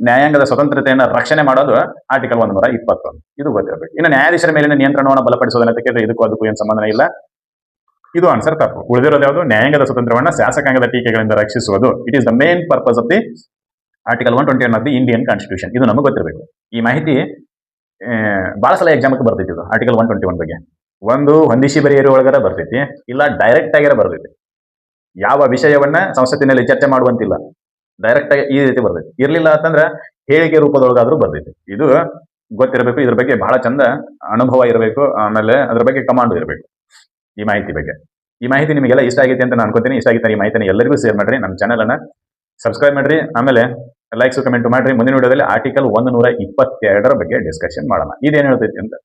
ನ್ಯಾಯಾಂಗದ ಸ್ವತಂತ್ರತೆಯನ್ನು ರಕ್ಷಣೆ ಮಾಡೋದು ಆರ್ಟಿಕಲ್ 121. ಇದು ಗೊತ್ತಿರಬೇಕು. ಇನ್ನು ನ್ಯಾಯಾಧೀಶರ ಮೇಲಿನ ನಿಯಂತ್ರಣವನ್ನು ಬಲಪಡಿಸೋದನ್ನ ಕೇಳಿದ್ರೆ ಇದಕ್ಕೂ ಅದಕ್ಕೂ ಏನು ಸಂಬಂಧ ಇಲ್ಲ. ಇದು ಆನ್ಸರ್ ತಪ್ಪು. ಉಳಿದಿರೋದು ಯಾವುದು? ನ್ಯಾಯಾಂಗದ ಸ್ವತಂತ್ರವನ್ನ ಶಾಸಕಾಂಗದ ಟೀಕೆಗಳಿಂದ ರಕ್ಷಿಸುವುದು. It is the main purpose of the article 121 of the Indian constitution. ಇದು ನಮಗೆ ಗೊತ್ತಿರಬೇಕು. ಈ ಮಾಹಿತಿ ಬಹಳ ಸಲ ಎಕ್ಸಾಮ್ಗೆ ಬರ್ತೈತಿ. ಇದು ಆರ್ಟಿಕಲ್ 121 ಬಗ್ಗೆ ಒಂದು ಹೊಂದಿಸಿ ಬರೆಯರು ಒಳಗರ ಬರ್ತೈತಿ, ಇಲ್ಲ ಡೈರೆಕ್ಟ್ ಆಗಿರ ಬರ್ತೈತಿ. ಯಾವ ವಿಷಯವನ್ನ ಸಂಸತ್ತಿನಲ್ಲಿ ಚರ್ಚೆ ಮಾಡುವಂತಿಲ್ಲ, ಡೈರೆಕ್ಟ್ ಆಗಿ ಈ ರೀತಿ ಬರ್ತೈತಿ. ಇರ್ಲಿಲ್ಲ ಅಂತಂದ್ರೆ ಹೇಳಿಕೆ ರೂಪದೊಳಗಾದ್ರೂ ಬರ್ತೈತಿ. ಇದು ಗೊತ್ತಿರಬೇಕು. ಇದ್ರ ಬಗ್ಗೆ ಬಹಳ ಚಂದ ಅನುಭವ ಇರಬೇಕು, ಆಮೇಲೆ ಅದ್ರ ಬಗ್ಗೆ ಕಮಾಂಡ್ ಇರಬೇಕು. ಈ ಮಾಹಿತಿ ಬಗ್ಗೆ. ಈ ಮಾಹಿತಿ ನಿಮಗೆಲ್ಲ ಇಷ್ಟ ಆಗೈತೆ ಅಂತ ನಾನು ಅನ್ಕೋತೀನಿ. ಇಷ್ಟ ಆಗಿತ್ತು ಈ ಮಾಹಿತಿನ ಎಲ್ಲರಿಗೂ ಶೇರ್ ಮಾಡ್ರಿ. ನಮ್ಮ ಚಾನಲ್ ಅನ್ನ ಸಬ್ಸ್ಕ್ರೈಬ್ ಮಾಡ್ರಿ, ಆಮೇಲೆ ಲೈಕ್ಸ್ ಕಮೆಂಟ್ ಮಾಡ್ರಿ. ಮುಂದಿನ ವಿಡಿಯೋದಲ್ಲಿ ಆರ್ಟಿಕಲ್ 122 ಬಗ್ಗೆ ಡಿಸ್ಕಷನ್ ಮಾಡೋಣ. ಇದೇನ್ ಹೇಳ್ತೈತಿ ಅಂತ.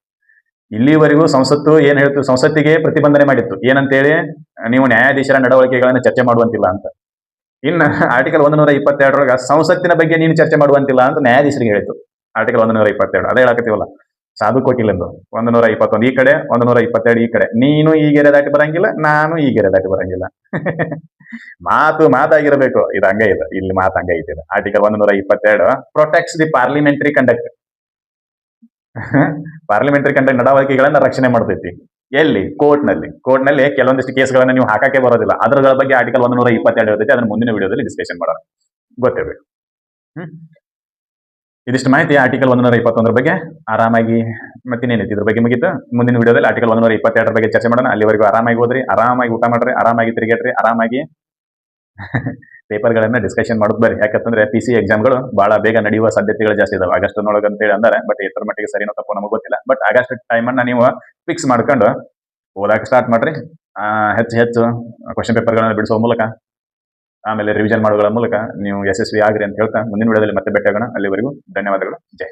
ಇಲ್ಲಿವರೆಗೂ ಸಂಸತ್ತು ಏನ್ ಹೇಳ್ತು, ಸಂಸತ್ತಿಗೆ ಪ್ರತಿಬಂಧನೆ ಮಾಡಿತ್ತು ಏನಂತೇಳಿ, ನೀವು ನ್ಯಾಯಾಧೀಶರ ನಡವಳಿಕೆಗಳನ್ನು ಚರ್ಚೆ ಮಾಡುವಂತಿಲ್ಲ ಅಂತ. ಇನ್ನ ಆರ್ಟಿಕಲ್ 122 ಸಂಸತ್ತಿನ ಬಗ್ಗೆ ನೀನು ಚರ್ಚೆ ಮಾಡುವಂತಿಲ್ಲ ಅಂತ ನ್ಯಾಯಾಧೀಶರಿಗೆ ಹೇಳಿತ್ತು. ಆರ್ಟಿಕಲ್ 122 ಅದೇ ಹೇಳಕತ್ತೀವಲ್ಲ, ಸಾಧು ಕೋಟಿಲೆಂದು 121 ಈ ಕಡೆ, 122 ಈ ಕಡೆ. ನೀನು ಈ ಗೆರೆ ದಾಟಿ ಬರಂಗಿಲ್ಲ, ನಾನು ಈ ಗೆರೆ ದಾಟಿ ಬರಂಗಿಲ್ಲ. ಮಾತಾಗಿರ್ಬೇಕು. ಇದು ಹಂಗೆ ಇದೆ, ಇಲ್ಲಿ ಮಾತು ಹಂಗೆ ಐತಿ. Article 122 protects the parliamentary conduct. Parliamentary conduct ನಡವಳಿಕೆಗಳನ್ನ ರಕ್ಷಣೆ ಮಾಡ್ತೈತಿ. ಎಲ್ಲಿ? ಕೋರ್ಟ್ನಲ್ಲಿ ಕೆಲವೊಂದಿಷ್ಟು ಕೇಸ್ಗಳನ್ನ ನೀವು ಹಾಕಕ್ಕೆ ಬರೋದಿಲ್ಲ. ಅದರ ಬಗ್ಗೆ ಆರ್ಟಿಕಲ್ 122 ಇರ್ತೈತಿ. ಅದನ್ನ ಮುಂದಿನ ವಿಡಿಯೋದಲ್ಲಿ ಡಿಸ್ಕಷನ್ ಮಾಡೋಣ, ಗೊತ್ತಿರಬೇಕು. ಇದಿಷ್ಟು ಮಾಹಿತಿ ಆರ್ಟಿಕಲ್ 121 ಬಗ್ಗೆ. ಆರಾಮಾಗಿ ಮತ್ತಿನೇನೈತಿ ಇದ್ರ ಬಗ್ಗೆ ಮುಗಿತು. ಮುಂದಿನ ವಿಡಿಯೋದಲ್ಲಿ ಆರ್ಟಿಕಲ್ 122 ಬಗ್ಗೆ ಚರ್ಚೆ ಮಾಡೋಣ. ಅಲ್ಲಿವರೆಗೂ ಆರಾಮಾಗಿ ಓದ್ರಿ, ಆರಾಮಾಗಿ ಊಟ ಮಾಡ್ರಿ, ಆರಾಮಾಗಿ ತಿರುಗಾಡ್ರಿ, ಆರಾಮಾಗಿ ಪೇಪರ್ಗಳನ್ನ ಡಿಸ್ಕಷನ್ ಮಾಡೋದು ಬರ್ರಿ. ಯಾಕಂತಂದ್ರೆ PC ಎಕ್ಸಾಮ್ಗಳು ಬಹಳ ಬೇಗ ನಡೆಯುವ ಸಾಧ್ಯತೆಗಳು ಜಾಸ್ತಿ ಇದಾವೆ ಆಗಸ್ಟ್ ನೊಳಗೆ ಅಂತ ಹೇಳಿ ಅಂದ್ರೆ. ಬಟ್ ಎಷ್ಟರ ಮಟ್ಟಿಗೆ ಸರಿನೋ ತಪ್ಪೋ ನಮಗೆ ಗೊತ್ತಿಲ್ಲ. ಬಟ್ ಆಗಸ್ಟ್ ಟೈಮನ್ನ ನೀವು ಫಿಕ್ಸ್ ಮಾಡ್ಕೊಂಡು ಓದಾಕ ಸ್ಟಾರ್ಟ್ ಮಾಡ್ರಿ. ಹೆಚ್ಚು ಕ್ವಶನ್ ಪೇಪರ್ಗಳನ್ನ ಬಿಡಿಸುವ ಮೂಲಕ, ಆಮೇಲೆ ರಿವಿಷನ್ ಮಾಡೋದ್ರ ಮೂಲಕ ನೀವು ಯಶಸ್ವಿ ಆಗ್ರಿ ಅಂತ ಹೇಳ್ತಾ ಮುಂದಿನ ವಿಡಿಯೋದಲ್ಲಿ ಮತ್ತೆ ಭೇಟಿಯಾಗೋಣ. ಅಲ್ಲಿವರೆಗೂ ಧನ್ಯವಾದಗಳು. ಜೈ.